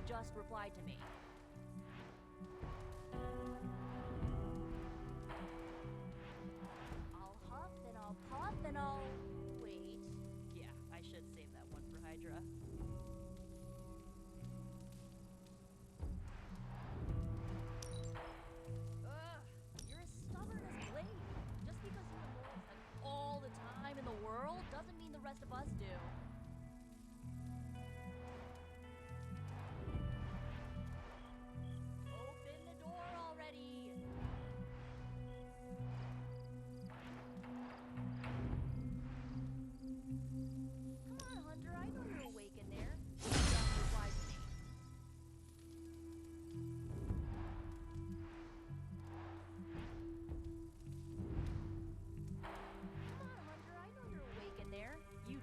Just replied to me. I'll huff and I'll puff and I'll... Wait. Yeah, I should save that one for Hydra. Ugh, you're as stubborn as Blade. Just because you immortals have all the time in the world doesn't mean the rest of us do.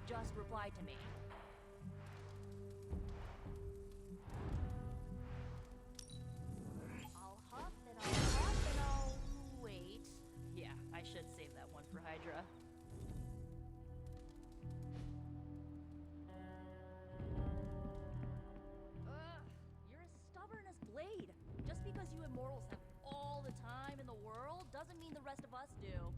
Just replied to me. I'll huff and I'll puff and I'll... Wait. Yeah, I should save that one for Hydra. Ugh, you're as stubborn as Blade. Just because you immortals have all the time in the world doesn't mean the rest of us do.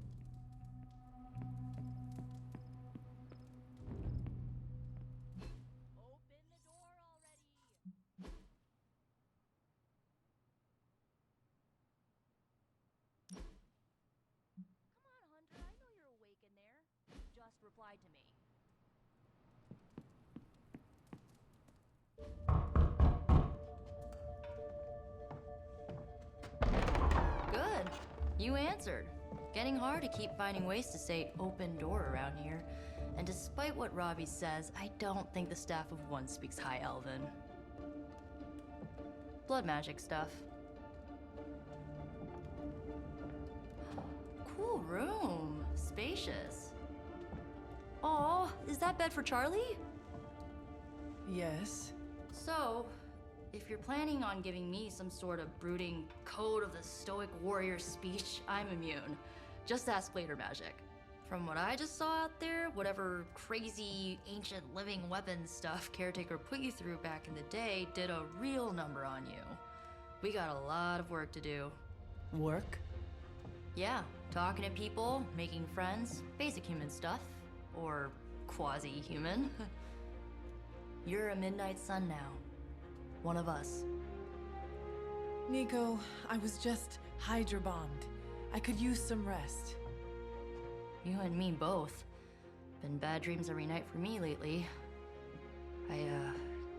In there, just replied to me. Good. You answered. Getting hard to keep finding ways to say open door around here. And despite what Robbie says, I don't think the staff of one speaks High Elven. Blood magic stuff. Cool room. Spacious. Aw, is that bed for Charlie? Yes. So, if you're planning on giving me some sort of brooding code of the stoic warrior speech, I'm immune. Just ask later magic. From what I just saw out there, whatever crazy ancient living weapons stuff Caretaker put you through back in the day did a real number on you. We got a lot of work to do. Work? Yeah, talking to people, making friends, basic human stuff. Or quasi-human. You're a midnight sun now. One of us. Nico, I was just Hydra bombed. I could use some rest. You and me both. Been bad dreams every night for me lately. I,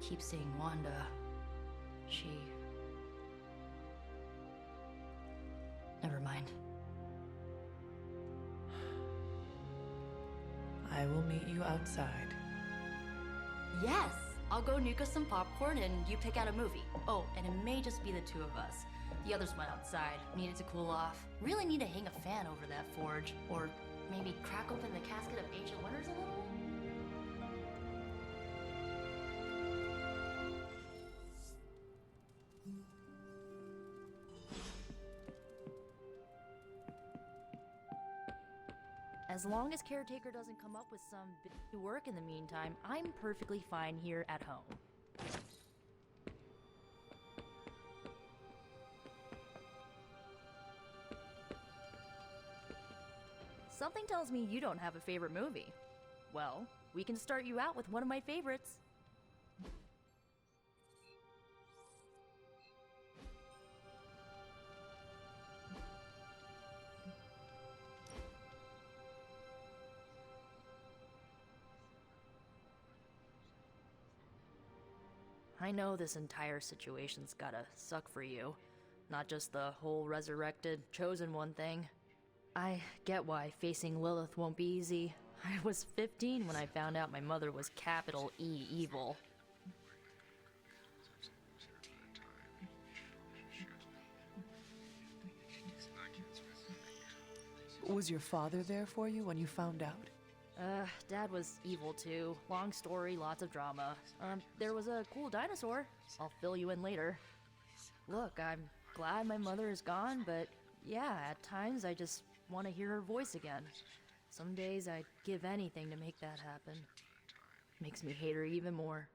keep seeing Wanda. She... Never mind. I will meet you outside. Yes! I'll go nuke us some popcorn and you pick out a movie. Oh, and it may just be the two of us. The others went outside, needed to cool off. Really need to hang a fan over that forge. Or maybe crack open the casket of ancient wonders a little? As long as Caretaker doesn't come up with some big work in the meantime, I'm perfectly fine here at home. Something tells me you don't have a favorite movie. Well, we can start you out with one of my favorites. I know this entire situation's gotta suck for you. Not just the whole resurrected, chosen one thing. I get why facing Lilith won't be easy. I was 15 when I found out my mother was capital E evil. Was your father there for you when you found out? Dad was evil too. Long story, lots of drama. There was a cool dinosaur. I'll fill you in later. Look, I'm glad my mother is gone, but yeah, at times I just want to hear her voice again. Some days I'd give anything to make that happen. Makes me hate her even more.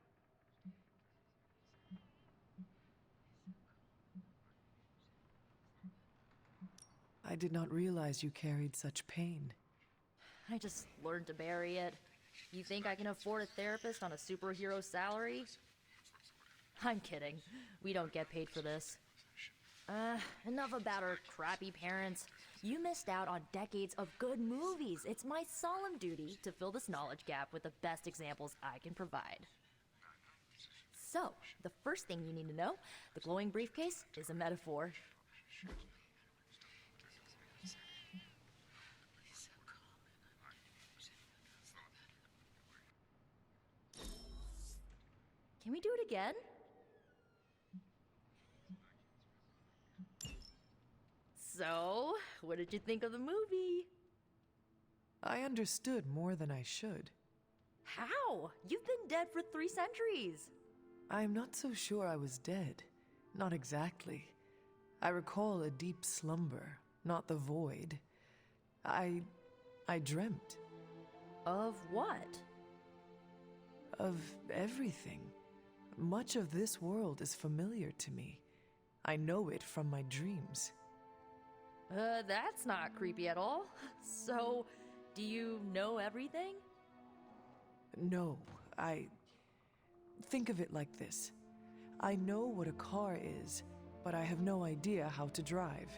I did not realize you carried such pain. I just learned to bury it. You think I can afford a therapist on a superhero salary? I'm kidding. We don't get paid for this. Enough about our crappy parents. You missed out on decades of good movies. It's my solemn duty to fill this knowledge gap with the best examples I can provide. So, the first thing you need to know, the glowing briefcase is a metaphor. Can we do it again? So, what did you think of the movie? I understood more than I should. How? You've been dead for 3 centuries. I'm not so sure I was dead. Not exactly. I recall a deep slumber, not the void. I dreamt. Of what? Of everything. Much of this world is familiar to me. I know it from my dreams. That's not creepy at all. So, do you know everything? No, Think of it like this. I know what a car is, but I have no idea how to drive.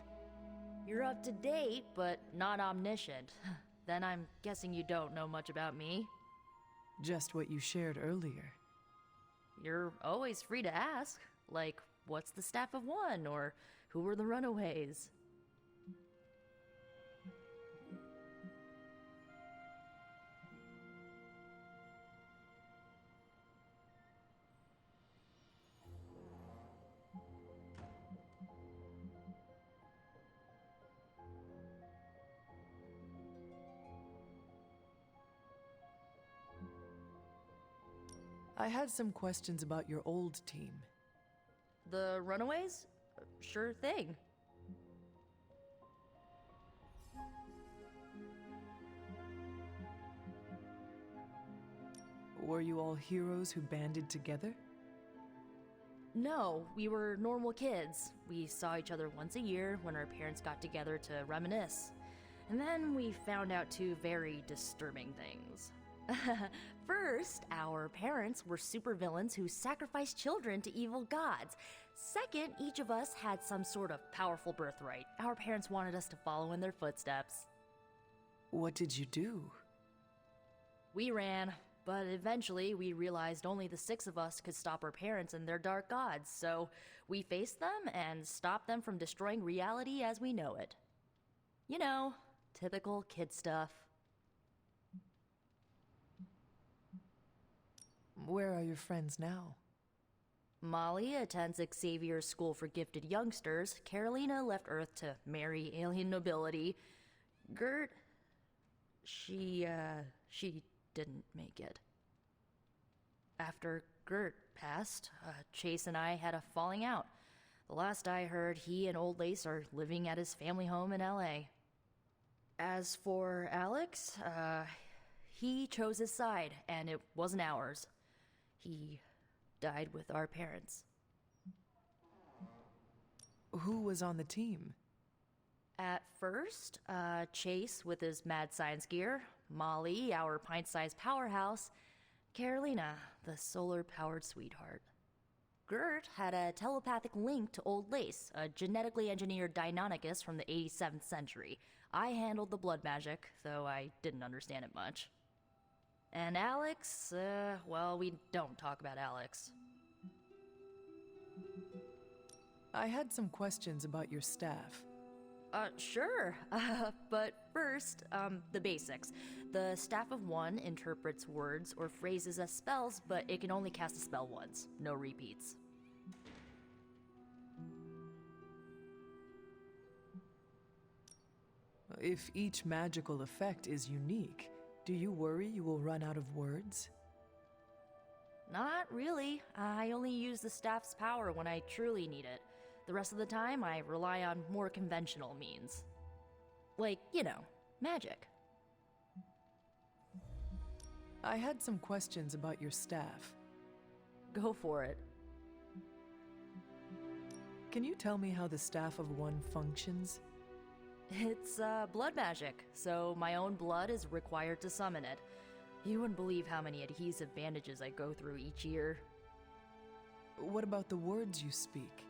You're up to date, but not omniscient. Then I'm guessing you don't know much about me. Just what you shared earlier. You're always free to ask. Like, what's the staff of one? Or who were the runaways? I had some questions about your old team. The runaways? Sure thing. Were you all heroes who banded together? No, we were normal kids. We saw each other once a year when our parents got together to reminisce. And then we found out 2 very disturbing things. First, our parents were supervillains who sacrificed children to evil gods. Second, each of us had some sort of powerful birthright. Our parents wanted us to follow in their footsteps. What did you do? We ran, but eventually we realized only the 6 of us could stop our parents and their dark gods, so we faced them and stopped them from destroying reality as we know it. You know, typical kid stuff. Where are your friends now? Molly attends Xavier's School for Gifted Youngsters. Carolina left Earth to marry alien nobility. Gert, she didn't make it. After Gert passed, Chase and I had a falling out. The last I heard, he and Old Lace are living at his family home in LA. As for Alex, he chose his side, and it wasn't ours. He died with our parents. Who was on the team? At first, Chase with his mad science gear, Molly, our pint-sized powerhouse, Carolina, the solar-powered sweetheart. Gert had a telepathic link to Old Lace, a genetically engineered Deinonychus from the 87th century. I handled the blood magic, though I didn't understand it much. And Alex, well, we don't talk about Alex. I had some questions about your staff. Sure. But first, the basics. The Staff of One interprets words or phrases as spells, but it can only cast a spell once. No repeats. If each magical effect is unique, do you worry you will run out of words? Not really. I only use the staff's power when I truly need it. The rest of the time, I rely on more conventional means. Like, magic. I had some questions about your staff. Go for it. Can you tell me how the Staff of One functions? It's, blood magic, so my own blood is required to summon it. You wouldn't believe how many adhesive bandages I go through each year. What about the words you speak?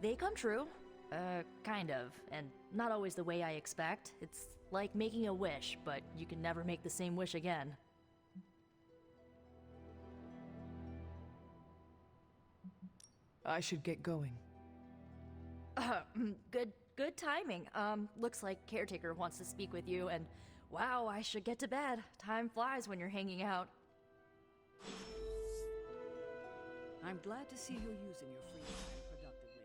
They come true. Kind of. And not always the way I expect. It's like making a wish, but you can never make the same wish again. I should get going. Good timing. Looks like Caretaker wants to speak with you, and wow, I should get to bed. Time flies when you're hanging out. I'm glad to see you're using your free time productively.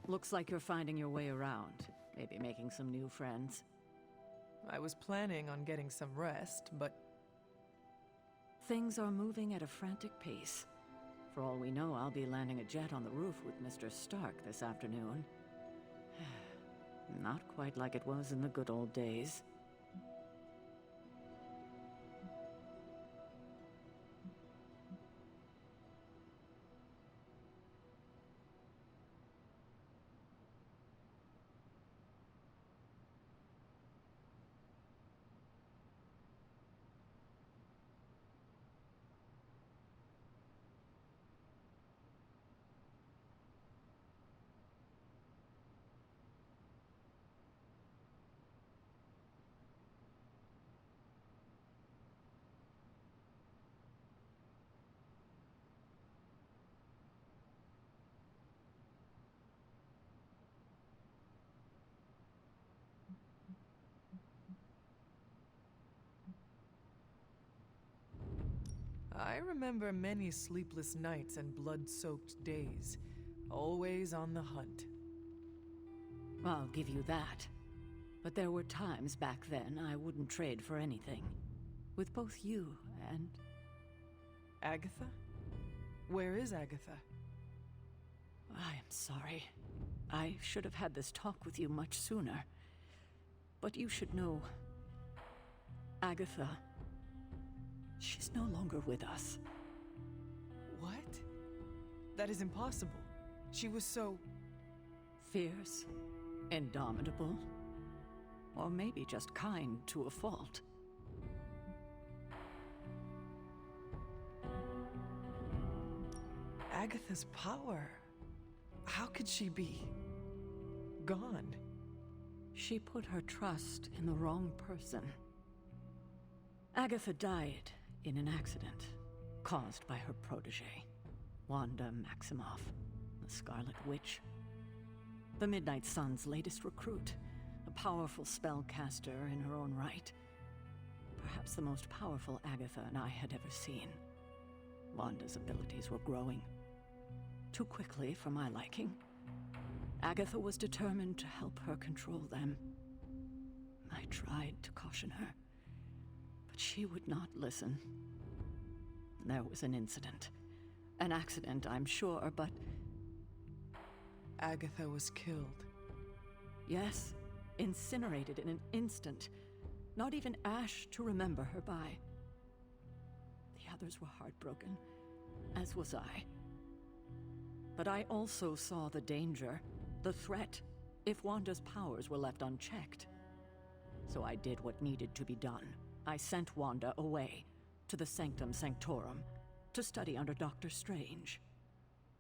Looks like you're finding your way around. Maybe making some new friends. I was planning on getting some rest, but Things are moving at a frantic pace. For all we know, I'll be landing a jet on the roof with Mr. Stark this afternoon. Not quite like it was in the good old days. I remember many sleepless nights and blood-soaked days, always on the hunt. I'll give you that. But there were times back then I wouldn't trade for anything. With both you and... Agatha? Where is Agatha? I am sorry. I should have had this talk with you much sooner. But you should know... Agatha... she's no longer with us. What? That is impossible. She was so... Fierce, indomitable, or maybe just kind to a fault. Agatha's power. How could she be... gone? She put her trust in the wrong person. Agatha died in an accident caused by her protege, Wanda Maximoff, the Scarlet Witch. The Midnight Sun's latest recruit, a powerful spellcaster in her own right. Perhaps the most powerful Agatha and I had ever seen. Wanda's abilities were growing. Too quickly for my liking. Agatha was determined to help her control them. I tried to caution her, but she would not listen. There was an incident. An accident, I'm sure, but... Agatha was killed. Yes, incinerated in an instant. Not even ash to remember her by. The others were heartbroken, as was I. But I also saw the danger, the threat, if Wanda's powers were left unchecked. So I did what needed to be done. I sent Wanda away, to the Sanctum Sanctorum, to study under Doctor Strange.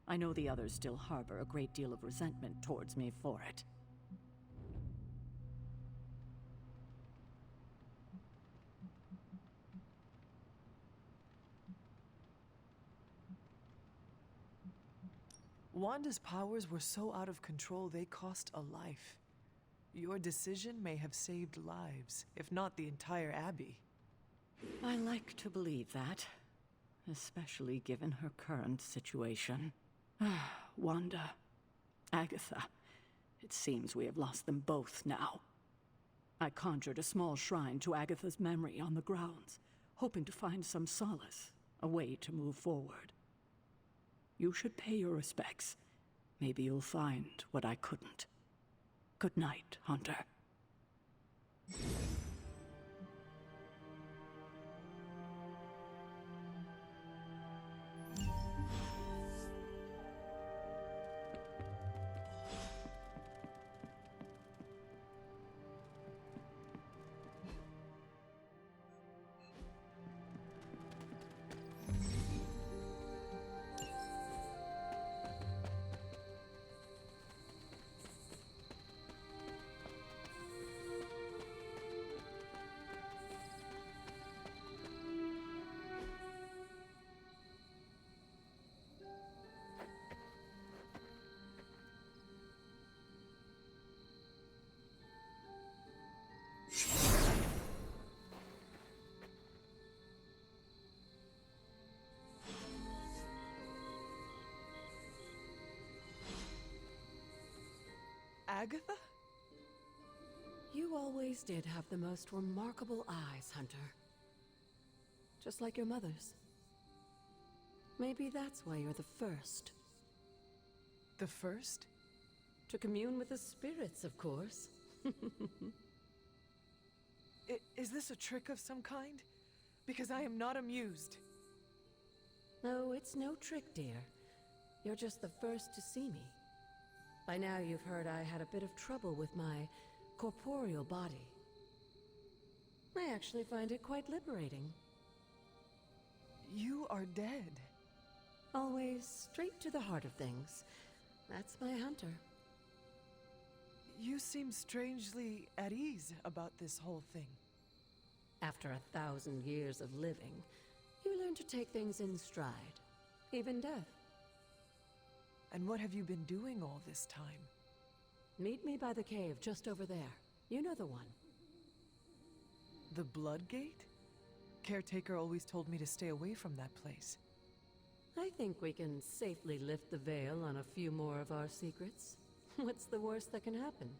I know the others still harbor a great deal of resentment towards me for it. Wanda's powers were so out of control they cost a life. Your decision may have saved lives, if not the entire Abbey. I like to believe that, especially given her current situation. Wanda, Agatha, it seems we have lost them both now. I conjured a small shrine to Agatha's memory on the grounds, hoping to find some solace, a way to move forward. You should pay your respects. Maybe you'll find what I couldn't. Good night, Hunter. Agatha? You always did have the most remarkable eyes, Hunter. Just like your mother's. Maybe that's why you're the first. The first? To commune with the spirits, of course. Is this a trick of some kind? Because I am not amused. No, it's no trick, dear. You're just the first to see me. By now you've heard I had a bit of trouble with my corporeal body. I actually find it quite liberating. You are dead. Always straight to the heart of things. That's my Hunter. You seem strangely at ease about this whole thing. After 1,000 years of living, you learn to take things in stride. Even death. And what have you been doing all this time? Meet me by the cave just over there. You know the one. The Blood Gate? Caretaker always told me to stay away from that place. I think we can safely lift the veil on a few more of our secrets. What's the worst that can happen?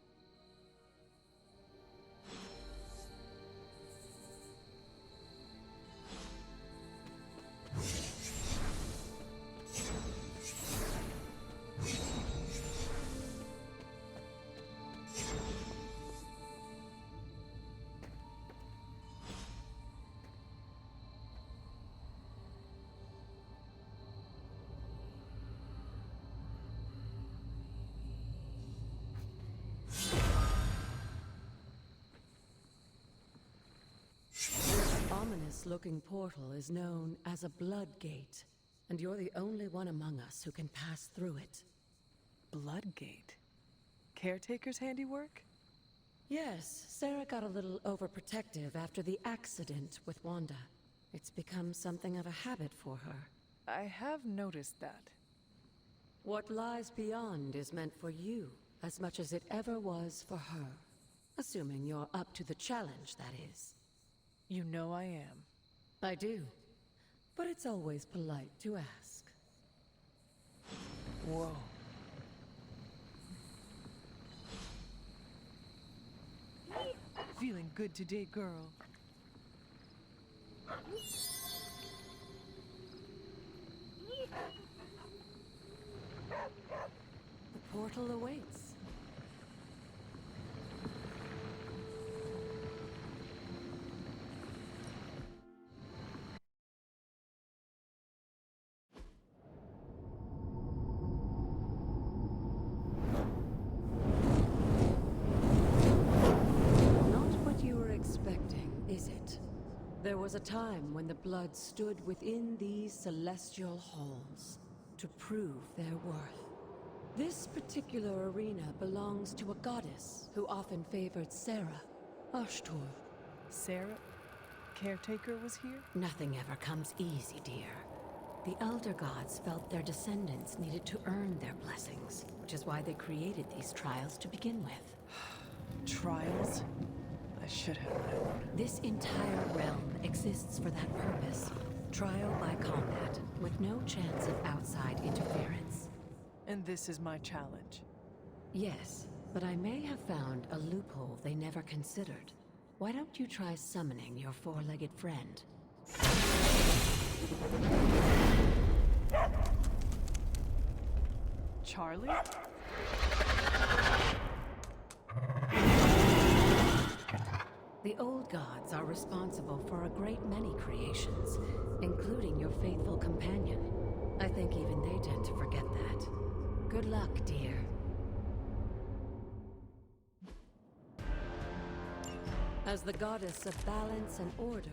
Ominous-looking portal is known as a Blood Gate, and you're the only one among us who can pass through it. Blood Gate? Caretaker's handiwork? Yes, Sarah got a little overprotective after the accident with Wanda. It's become something of a habit for her. I have noticed that. What lies beyond is meant for you, as much as it ever was for her. Assuming you're up to the challenge, that is. You know I am. I do. But it's always polite to ask. Whoa. Feeling good today, girl. The portal awaits. There was a time when the blood stood within these celestial halls to prove their worth. This particular arena belongs to a goddess who often favored Sarah, Ashtor. Sarah? Caretaker was here? Nothing ever comes easy, dear. The Elder Gods felt their descendants needed to earn their blessings, which is why they created these trials to begin with. Trials? I should have known. This entire realm exists for that purpose. Trial by combat, with no chance of outside interference. And this is my challenge. Yes, but I may have found a loophole they never considered. Why don't you try summoning your four-legged friend? Charlie? The old gods are responsible for a great many creations, including your faithful companion. I think even they tend to forget that. Good luck, dear. As the goddess of balance and order,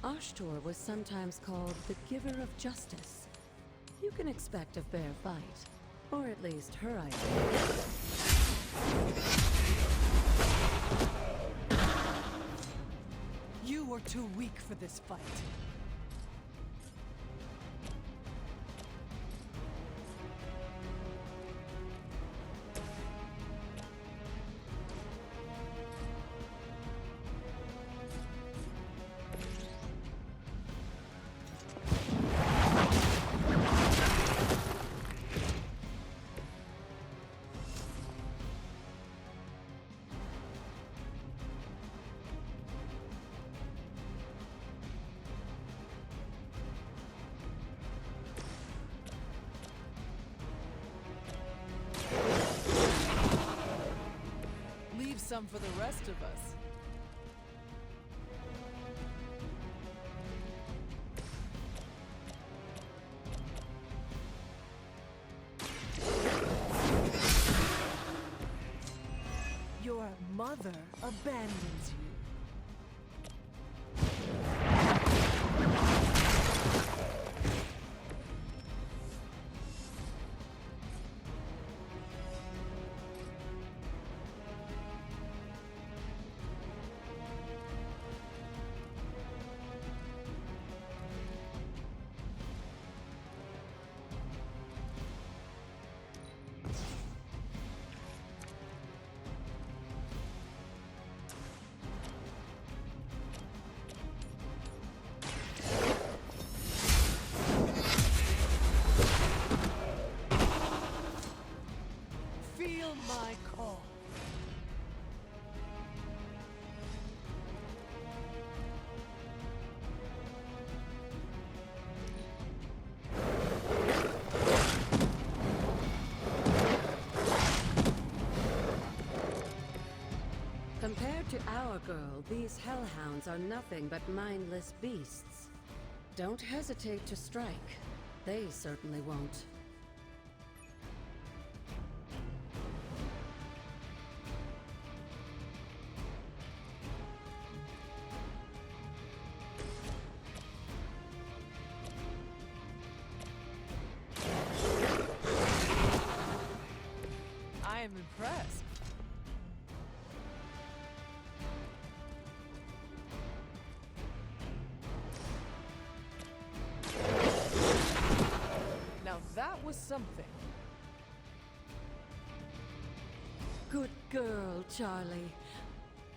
Ashtor was sometimes called the giver of justice. You can expect a fair fight, or at least her idea. You were too weak for this fight. Some for the rest of us. Your mother abandons you. Feel my call. Compared to our girl, these hellhounds are nothing but mindless beasts. Don't hesitate to strike. They certainly won't. I am impressed. Now that was something. Good girl, Charlie.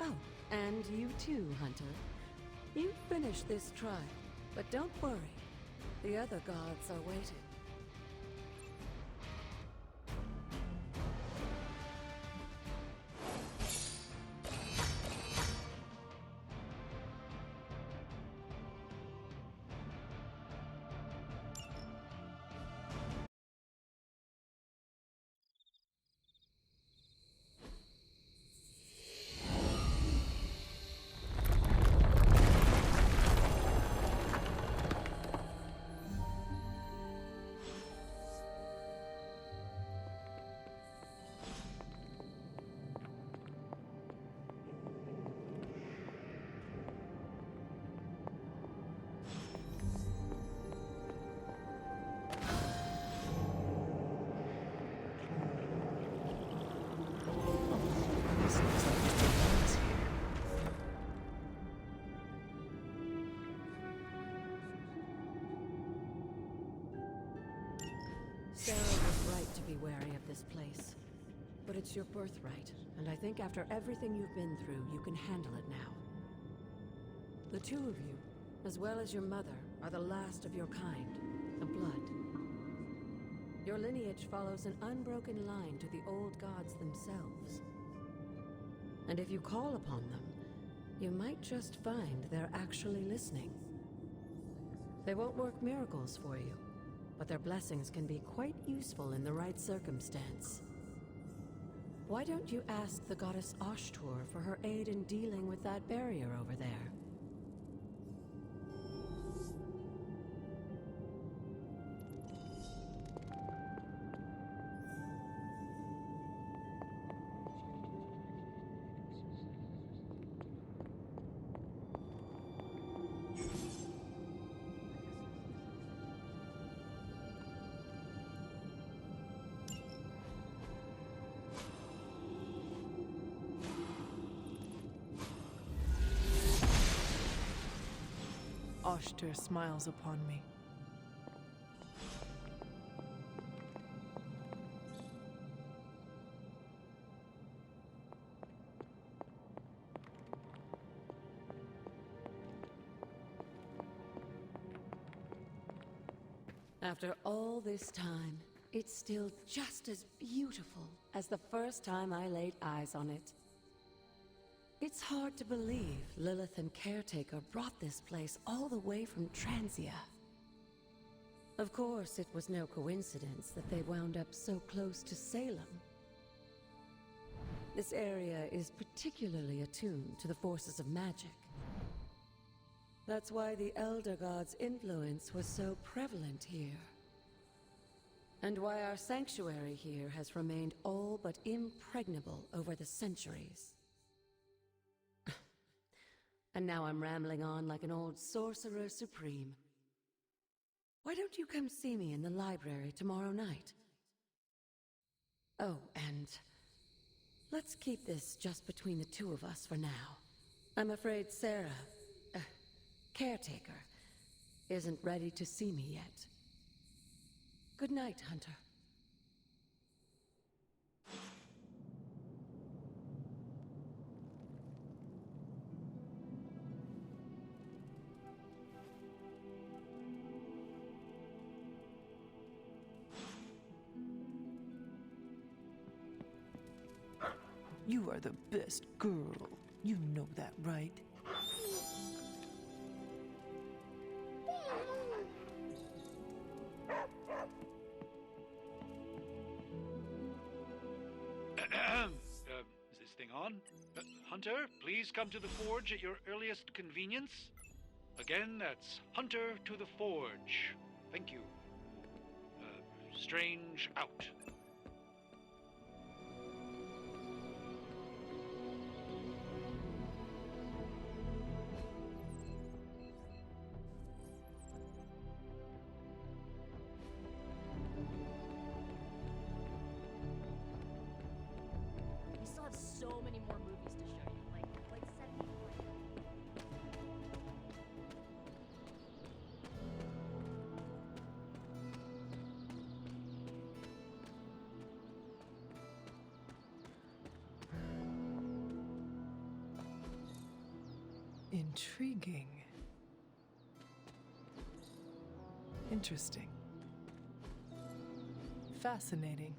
Oh, and you too, Hunter. You finished this trial, but don't worry. The other gods are waiting. wary of this place. But it's your birthright, and I think after everything you've been through, you can handle it now. The two of you, as well as your mother, are the last of your kind, the Blood. Your lineage follows an unbroken line to the old gods themselves. And if you call upon them, you might just find they're actually listening. They won't work miracles for you, but their blessings can be quite useful in the right circumstance. Why don't you ask the goddess Ashtur for her aid in dealing with that barrier over there? Ashtur smiles upon me. After all this time, it's still just as beautiful as the first time I laid eyes on it. It's hard to believe Lilith and Caretaker brought this place all the way from Transia. Of course, it was no coincidence that they wound up so close to Salem. This area is particularly attuned to the forces of magic. That's why the Elder God's influence was so prevalent here. And why our sanctuary here has remained all but impregnable over the centuries. And now I'm rambling on like an old sorcerer supreme. Why don't you come see me in the library tomorrow night? Oh, and let's keep this just between the two of us for now. I'm afraid Sarah, Caretaker, isn't ready to see me yet. Good night, Hunter. You are the best girl. You know that, right? Is this thing on? Hunter, please come to the forge at your earliest convenience. Again, that's Hunter to the forge. Thank you. Strange out. We still have so many more movies to show you, like 70 more. Intriguing. Interesting. Fascinating.